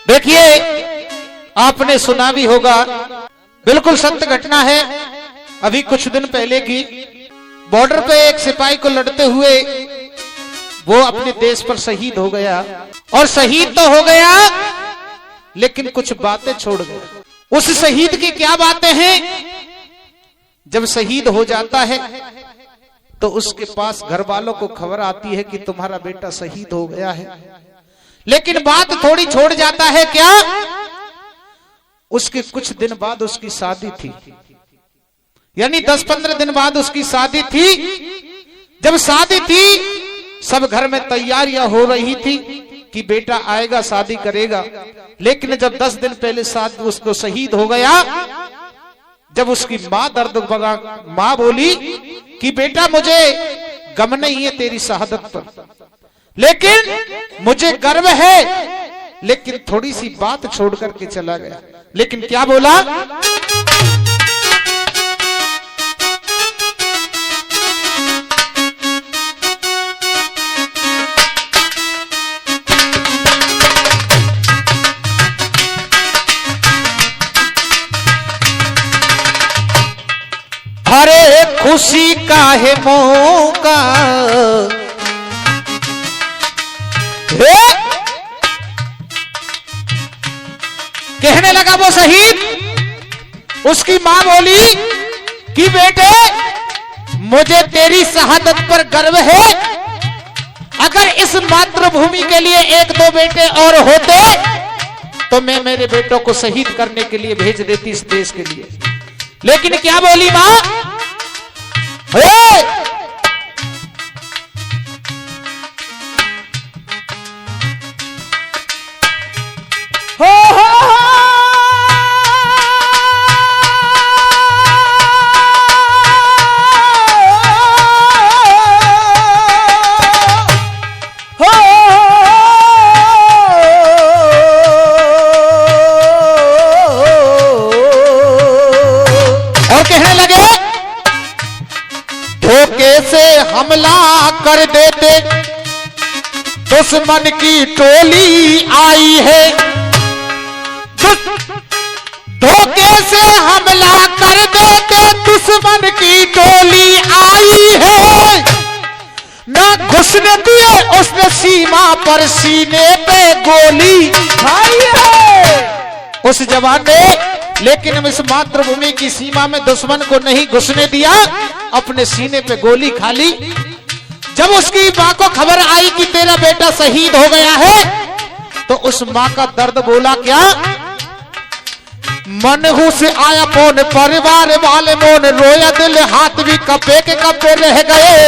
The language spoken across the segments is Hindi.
देखिए, आपने सुना भी होगा, बिल्कुल सत्य घटना है। अभी कुछ दिन पहले की, बॉर्डर पे एक सिपाही को लड़ते हुए वो अपने देश पर शहीद हो गया। और शहीद तो हो गया, लेकिन कुछ बातें छोड़ गया। उस शहीद की क्या बातें हैं? जब शहीद हो जाता है तो उसके पास घर वालों को खबर आती है कि तुम्हारा बेटा शहीद हो गया है, लेकिन बात थोड़ी छोड़ जाता है। क्या? उसके कुछ दिन बाद उसकी शादी थी, यानी 10-15 दिन बाद उसकी शादी थी। जब शादी थी, सब घर में तैयारियां हो रही थी कि बेटा आएगा, शादी करेगा। लेकिन जब 10 दिन पहले शादी उसको शहीद हो गया, जब उसकी मां दर्द भगा मां बोली कि बेटा मुझे गम नहीं है तेरी शहादत पर, लेकिन मुझे गर्व है, लेकिन थोड़ी सी बात छोड़ करके चला गया। लेकिन क्या बोला? अरे खुशी का है मौका, कहने लगा वो शहीद। उसकी मां बोली कि बेटे मुझे तेरी शहादत पर गर्व है। अगर इस मातृभूमि के लिए 1-2 बेटे और होते तो मैं मेरे बेटों को शहीद करने के लिए भेज देती इस देश के लिए। लेकिन क्या बोली मां? हमला कर देते, दुश्मन की टोली आई है। धोखे से हमला कर देते, दुश्मन की टोली आई है। ना घुसने दिए उसने सीमा पर, सीने पे गोली खाई है उस जवान ने। लेकिन इस मातृभूमि की सीमा में दुश्मन को नहीं घुसने दिया, अपने सीने पे गोली खा ली। जब उसकी मां को खबर आई कि तेरा बेटा शहीद हो गया है, तो उस मां का दर्द बोला क्या? मनहू से आया पौन परिवार वाले मोन, रोया दिल हाथ भी कपे के कपे रह गए।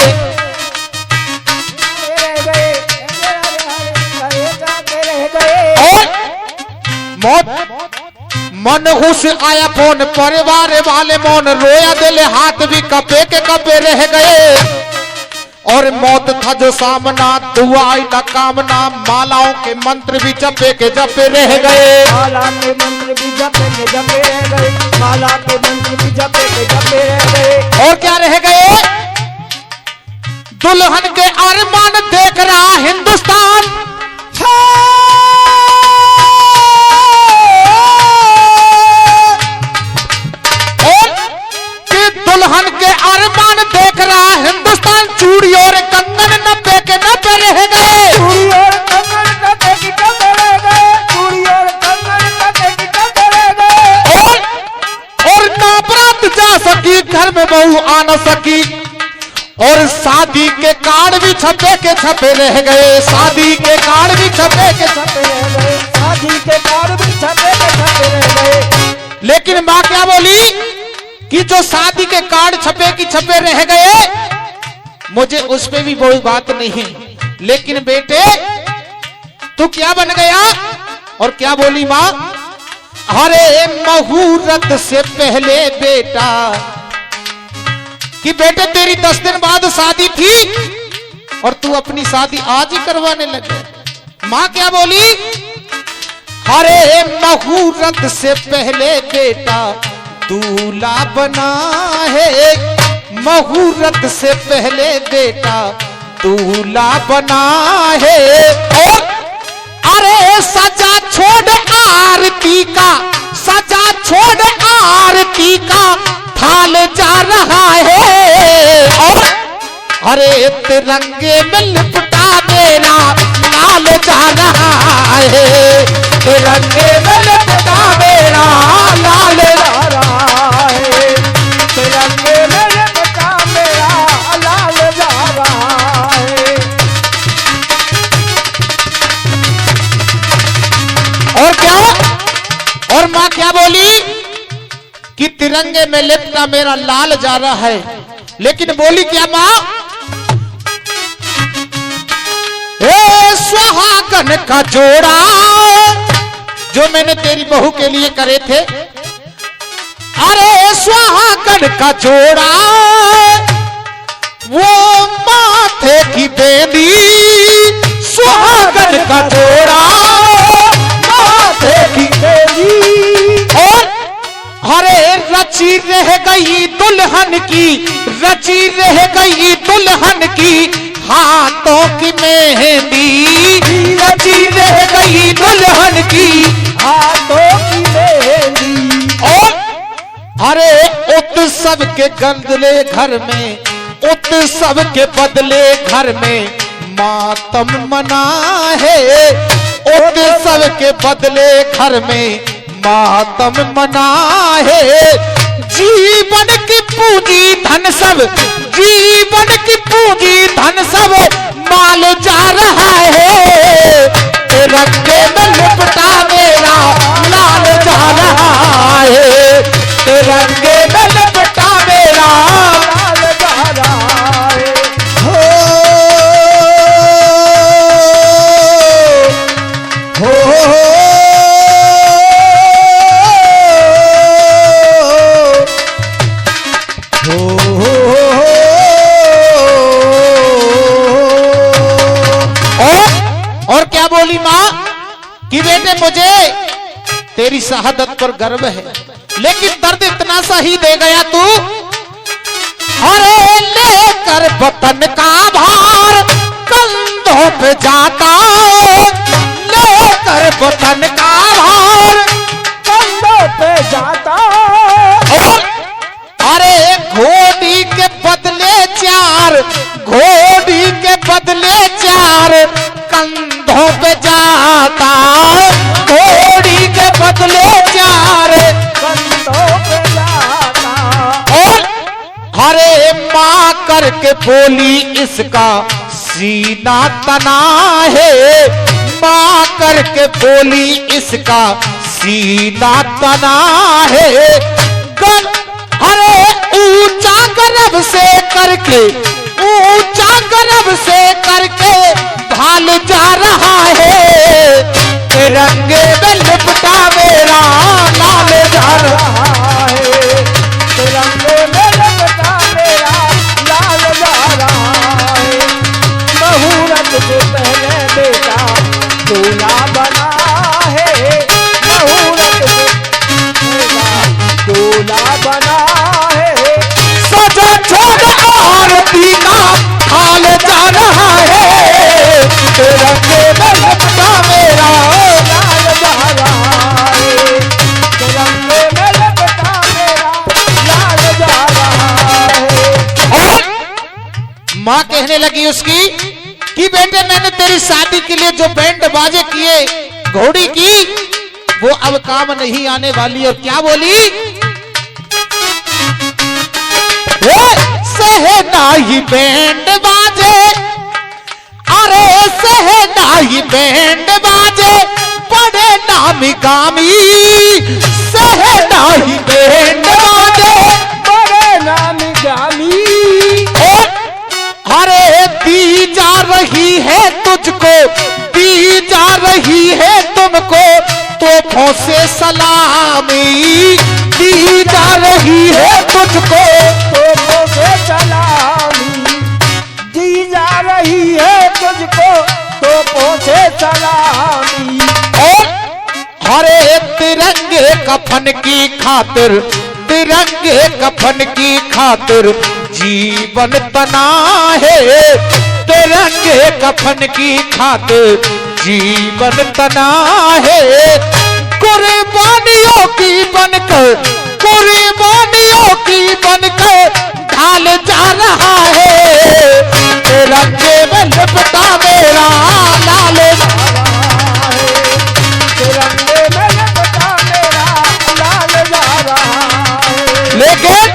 और मौत मनहू से आया फोन परिवार वाले मौन, रोया दिल हाथ भी कपे के कपे रह गए। और मौत था जो सामना, दुआ आई न कामना, मालाओं के मंत्र भी जपे के जपे रह गए। माला के मंत्र भी जपे के जपे रह गए, माला के मंत्र भी जपे के जपे रह गए। और क्या रह गए? दुल्हन के अरमान देख रहा हिंदुस्तान, दुल्हन के अरमान देख रहा हिंदुस्तान। चूड़ी और कंगन नब्बे के नब्बे रह गए, चूड़ी और कंगन नब्बे की नब्बे रह गए, चूड़ी और कंगन नब्बे की नब्बे रह गए। और ना बरात जा सकी, घर में बहू आ न सकी, और शादी के कार्ड भी छपे के छपे रह गए। शादी के कार्ड भी छपे के छपे रह गए, शादी के कार्ड भी छपे के छपे रह गए। लेकिन मां क्या बोली कि जो शादी के कार्ड छपे की छपे रह गए, मुझे उस पे भी कोई बात नहीं, लेकिन बेटे तू क्या बन गया? और क्या बोली मां? अरे मुहूर्त से पहले बेटा, कि बेटे तेरी 10 दिन बाद शादी थी और तू अपनी शादी आज ही करवाने लगे। मां क्या बोली? अरे मुहूर्त से पहले बेटा दूल्हा बना है, मुहूर्त से पहले बेटा दूल्हा बना है। और अरे सजा छोड़ का सजा छोड़ आरती का थाल जा रहा है। और अरे तिरंगे में लिपटा मेरा लाल जा रहा है, तिरंगे में लिपटा मेरा लाल जा रहा है, तिरंगे में लिपटा मेरा लाल जा रहा है। और क्या, और माँ क्या बोली कि तिरंगे में लिपटा मेरा लाल जा रहा है, लेकिन बोली क्या माँ, सुहागन का जोड़ा जो मैंने तेरी बहू के लिए करे थे, अरे सुहागन का जोड़ा वो माथे की बेदी, सुहागन का जोड़ा माथे की बेदी। और अरे रची रह गई दुल्हन की, रची रह गई दुल्हन की हाथों की मेहंदी, रची रह गई दुल्हन की हाथों की मेहंदी। और अरे उत्सव के बदले घर में, उत्सव के बदले घर में मातम मना है, उत्सव के बदले घर में मातम मना है। जीवन की पूंजी धन सब, जीवन की पूंजी धन सब माल जा रहा है, तिरंगे में लिपटा मेरा लाल जा रहा है, तिरंगे में लिपटा मेरा लाल जा रहा है। हो और क्या बोली माँ कि बेटे मुझे तेरी शहादत पर गर्व है, लेकिन दर्द इतना सा ही दे गया तू। अरे लेकर वतन का भार कंधों पे जाता, लेकर वतन का भार कंधों पे जाता। और अरे घोड़ी के बदले चार, घोड़ी के बदले चार कंधों पे जाता, घोड़ी के बदले चार कंधों पे जाता। और हरे माँ करके बोली इसका सीना तना है, माँ करके बोली इसका सीना तना है। अरे ऊंचा गर्भ से करके, ऊंचा गर्भ से करके ढाल जा रहा है, तिरंगे में लिपटा मेरा लाल जा रहा है, तिरंगे में लिपटा मेरा लाल जा रहा है। मुहूर्त से पहले बेटा दूल्हा बना है, मुहूर्त से पहले दूल्हा बना है। सजा छोड़ आरती का हाल जा रहा है, तिरंगे में लिपटा मेरा लाल जा रहा है, तिरंगे में लिपटा मेरा लाल जा रहा है। और माँ कहने लगी उसकी कि बेटे मैंने तेरी शादी के लिए जो बैंड बाजे किए घोड़ी की वो अब काम नहीं आने वाली। और क्या बोली, सहनाई बैंड बाजे, अरे सहनाई बैंड बाजे बड़े नामी गामी, सहनाई बैंड बाजे बड़े नामी गामी। अरे दी जा रही है तुझको, दी जा रही है तुमको तोपों से सलामी, दी जा रही है तुझको तोपों से सलामी, दी जा रही है तुझको तोपों से सलामी। और हरे तिरंगे कफन की खातिर, तिरंगे कफन की खातिर जीवन तना है, तिरंगे कफन की खातिर जीवन तना है। कुर्बानियों की बनकर, कुर्बानियों की बनकर ढाल जा रहा है। तिरंगे में लिपटा मेरा लाल, तिरंगे में लिपटा मेरा लाल जा रहा है। लेकिन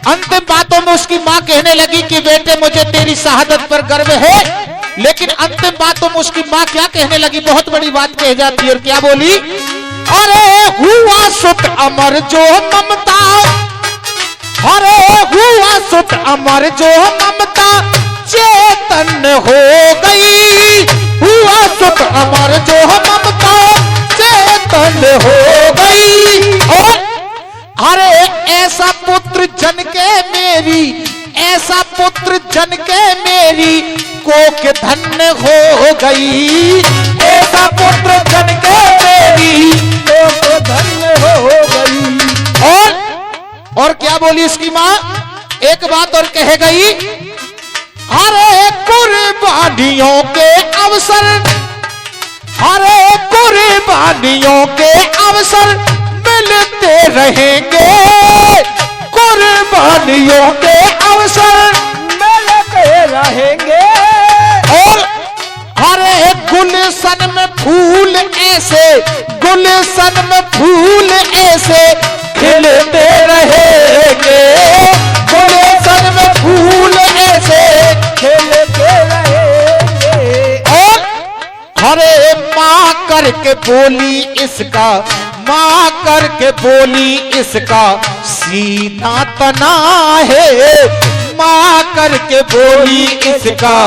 अंतिम बातों में उसकी मां कहने लगी कि बेटे मुझे तेरी शहादत पर गर्व है। लेकिन अंतिम बातों में उसकी मां क्या कहने लगी, बहुत बड़ी बात कह जाती है। और क्या बोली, अरे हुआ सुत अमर जो ममता, अरे हुआ सुत अमर जो ममता चेतन हो गई, हुआ सुत अमर जो ममता चेतन हो गई। और अरे ऐसा पुत्र जन के मेरी, ऐसा पुत्र जन के मेरी कोख धन्य हो गई, ऐसा पुत्र जन के मेरी कोख धन्य हो गई। और क्या बोली इसकी मां, एक बात और कह गई, अरे कुर्बानियों के अवसर, अरे कुर्बानियों के अवसर मिलते रहेंगे, कुर्बानियों के अवसर मिलते रहेंगे। और अरे गुलशन में फूल ऐसे, गुलशन में फूल ऐसे खिलते रहेंगे, गुलशन में फूल ऐसे खिलते रहेंगे। और अरे मां करके बोली इसका, मां करके बोली इसका सीना तना है, मां करके बोली इसका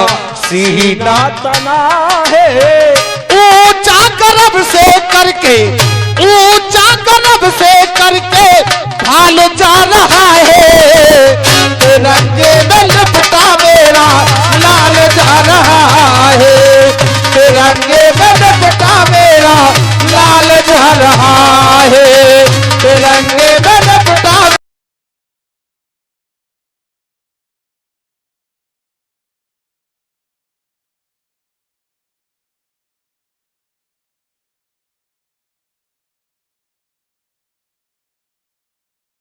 सीना तना है। ऊंचा गर्भ से करके, ऊंचा गर्भ से करके ढाल जा रहा है। तिरंगे में लिपटा मेरा लाल जा रहा है, तिरंगे में लिपटा मेरा लाल जा रहा है।